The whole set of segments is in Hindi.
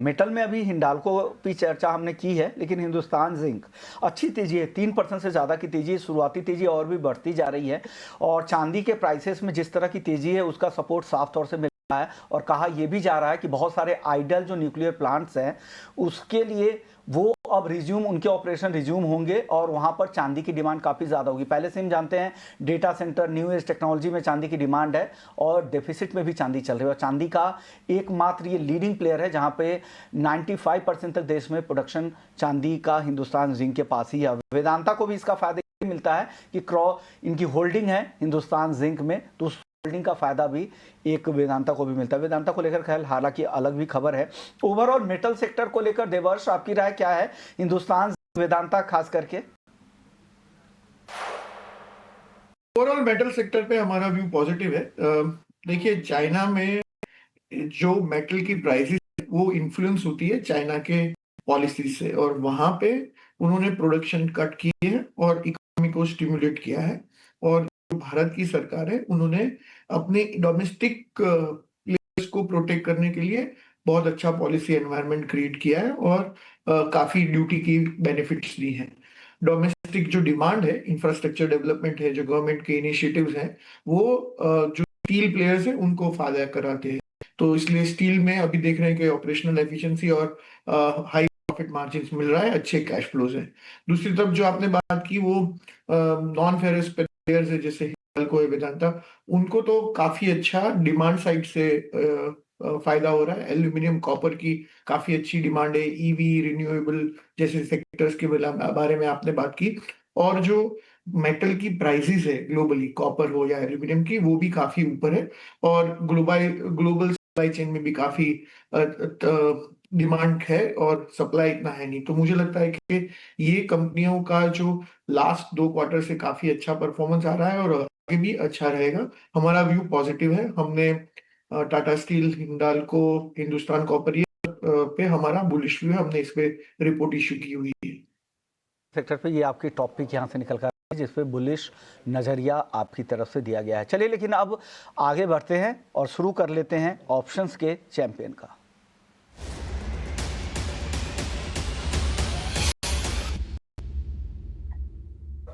मेटल में अभी हिंडाल्को की चर्चा हमने की है, लेकिन हिंदुस्तान जिंक अच्छी तेजी है, 3% से ज़्यादा की तेजी, शुरुआती तेजी और भी बढ़ती जा रही है। और चांदी के प्राइसेस में जिस तरह की तेजी है उसका सपोर्ट साफ तौर से मिल रहा है। और कहा यह भी जा रहा है कि बहुत सारे आइडल जो न्यूक्लियर प्लांट्स हैं उसके लिए वो अब रिज्यूम, उनके ऑपरेशन रिज्यूम होंगे और वहां पर चांदी की डिमांड काफ़ी ज़्यादा होगी। पहले से हम जानते हैं data centre, new age technology में चांदी की डिमांड है और डेफिसिट में भी चांदी चल रही है। और चांदी का एकमात्र ये लीडिंग प्लेयर है जहां पे 95% तक देश में प्रोडक्शन चांदी का हिंदुस्तान जिंक के पास ही है। वेदांता को भी इसका फायदा मिलता है कि इनकी होल्डिंग है हिंदुस्तान जिंक में, तो उस होल्डिंग का फायदा भी एक वेदांता को भी मिलता है। वेदांता को लेकर खैर हालांकि अलग भी खबर है। ओवरऑल मेटल सेक्टर को लेकर देवर्ष आपकी राय क्या है, हिंदुस्तान वेदांता खास करके? ओवरऑल मेटल सेक्टर पे हमारा व्यू पॉजिटिव है। देखिए, चाइना में जो मेटल की प्राइसेस वो इन्फ्लुएंस होती है चाइना के पॉलिसी से, और वहां पे उन्होंने प्रोडक्शन कट किए हैं और इकोनॉमी को स्टिमुलेट किया है। और जो भारत की सरकार है उन्होंने अपने डोमेस्टिक प्लेयर्स को प्रोटेक्ट करने के लिए बहुत अच्छा पॉलिसी एनवायरनमेंट क्रिएट किया है और काफी ड्यूटी की बेनिफिट्स दी हैं। डोमेस्टिक जो डिमांड है, इंफ्रास्ट्रक्चर डेवलपमेंट है, जो गवर्नमेंट के इनिशिएटिव्स हैं, वो जो स्टील प्लेयर्स हैं उनको फायदा कराते हैं। तो इसलिए स्टील में अभी देख रहे हैं कि ऑपरेशनल एफिशिएंसी और हाई प्रॉफिट मार्जिन मिल रहा है, अच्छे कैश फ्लोज हैं। दूसरी तरफ जो आपने बात की वो नॉन फेरस प्लेयर्स है, जैसे हिंडाल्को है, वेदांता, उनको तो काफी अच्छा डिमांड साइड से फायदा हो रहा है। एल्यूमिनियम कॉपर की काफी अच्छी डिमांड है, ईवी रिन्यूएबल जैसे सेक्टर्स के बारे में आपने बात की। और जो मेटल की प्राइसेस है ग्लोबली, कॉपर हो या एल्यूमिनियम की, वो भी काफी ऊपर है। और ग्लोबल सप्लाई चेन में भी काफी डिमांड है और सप्लाई इतना है नहीं। तो मुझे लगता है कि ये कंपनियों का जो लास्ट 2 क्वार्टर से काफी अच्छा परफॉर्मेंस आ रहा है और आगे भी अच्छा रहेगा। हमारा व्यू पॉजिटिव है। हमने टाटा स्टील, हिंडाल्को, हिंदुस्तान कॉपर, ये पे हमारा बुलिश व्यू है। हमने इस पे रिपोर्ट इश्यू की हुई है सेक्टर पे। ये आपकी टॉपिक यहाँ से निकल कर जिसपे बुलिश नजरिया आपकी तरफ से दिया गया है। चलिए लेकिन अब आगे बढ़ते हैं और शुरू कर लेते हैं ऑप्शंस के चैंपियन का।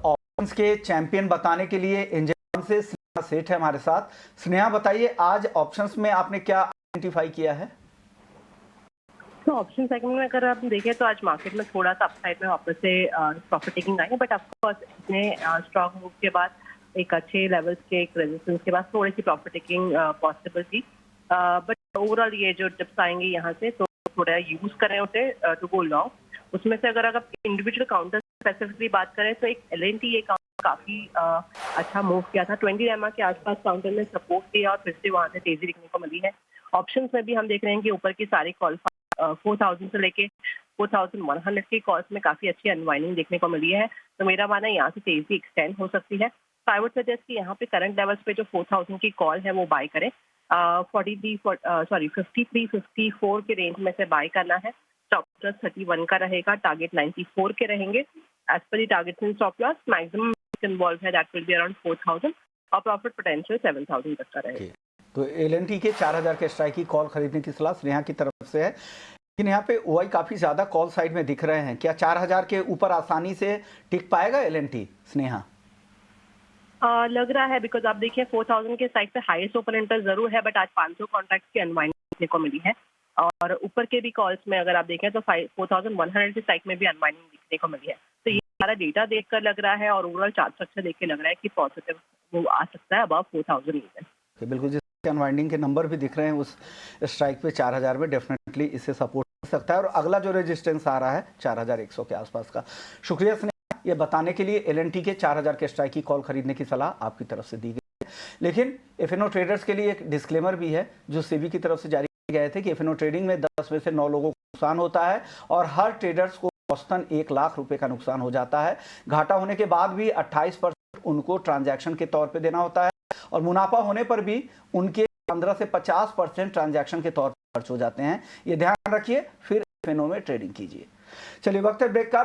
ऑप्शंस के चैंपियन बताने के लिए एंजल से स्नेहा सेठ है हमारे साथ। स्नेहा बताइए, आज ऑप्शंस में आपने क्या आइडेंटिफाई किया है? तो ऑप्शन सेगमेंट में अगर आप देखें तो आज मार्केट में थोड़ा सा अपसाइड में वापस से प्रॉफिट टेकिंग आई है, बट ऑफकोर्स इतने स्ट्रॉन्ग मूव के बाद एक अच्छे लेवल्स के एक रेजिस्टेंस के बाद थोड़ी सी प्रॉफिट टेकिंग पॉसिबल थी। बट ओवरऑल ये जो टिप्स आएंगे यहाँ से तो थोड़ा यूज करें उसे टू गो लॉन्ग। उसमें से अगर आप इंडिविजुअल काउंटर स्पेसिफिकली बात करें तो एक LNT ये काफी अच्छा मूव किया था, 20 एमआ के आसपास काउंटर में सपोर्ट किया और फिर से वहां से तेजी दिखने को मिली है। ऑप्शंस में भी हम देख रहे हैं कि ऊपर की सारी कॉल 4000 से लेके 4100 की कॉल्स में काफी अच्छी अनवाइंडिंग देखने को मिली है। तो मेरा मानना है यहाँ से तेजी एक्सटेंड हो सकती है। तो आई वुड सजेस्ट कि यहाँ पे करंट लेवल्स पे जो 4000 की कॉल है वो बाय करें। 53-54 के रेंज में से बाय करना है। स्टॉप लॉस 31 का रहेगा, टारगेट 94 के रहेंगे। As per the target and stop loss maximum involve है दैट विल बी अराउंड 4000 और प्रॉफिट पोटेंशियल 7000 तक का रहेगा। तो LNT के 4000 के स्ट्राइक की कॉल खरीदने की सलाह स्नेहा की तरफ से है। लेकिन यहाँ पे OI काफी ज्यादा कॉल साइड में दिख रहे हैं, क्या 4000 के ऊपर आसानी से टिक पाएगा LNT, स्नेहा? लग रहा है, बिकॉज आप देखिए 4000 के साइड पे हाईएस्ट ओपन इंटरेस्ट जरूर है, बट आज 500 कॉन्ट्रैक्ट की अनवाइंडिंग देखने को मिली है। और ऊपर के भी कॉल्स में अगर आप देखें तो 4100 के साइड में भी अनवाइंडिंग देखने को मिली है। तो ये सारा डेटा देखकर लग रहा है और ओवरऑल चार्ट स्ट्रक्चर देख के लग रहा है कि पॉजिटिव वो आ सकता है अबव 4000 इवन। बिल्कुल, जिस अनवाइंडिंग के नंबर भी दिख रहे हैं उस स्ट्राइक पे 4000 में डेफिनेटली इसे सपोर्ट कर सकता है। और अगला जो रेजिस्टेंस आ रहा है 4100 के आसपास का। शुक्रिया स्नेहा, ये बताने के लिए। LNT के 4000 के स्ट्राइक की कॉल खरीदने की सलाह आपकी तरफ से दी गई है। लेकिन FNO ट्रेडर्स के लिए एक डिस्क्लेमर भी है जो सेबी की तरफ से जारी किए गए थे कि FNO ट्रेडिंग में 10 में से 9 लोगों को नुकसान होता है और हर ट्रेडर्स को औसतन 1 लाख रुपए का नुकसान हो जाता है। घाटा होने के बाद भी 28% उनको ट्रांजैक्शन के तौर पे देना होता है और मुनाफा होने पर भी उनके 15 से 50% ट्रांजैक्शन के तौर पर खर्च हो जाते हैं। ये ध्यान रखिए, फिर FNO में ट्रेडिंग कीजिए। चलिए वक्त है ब्रेक का।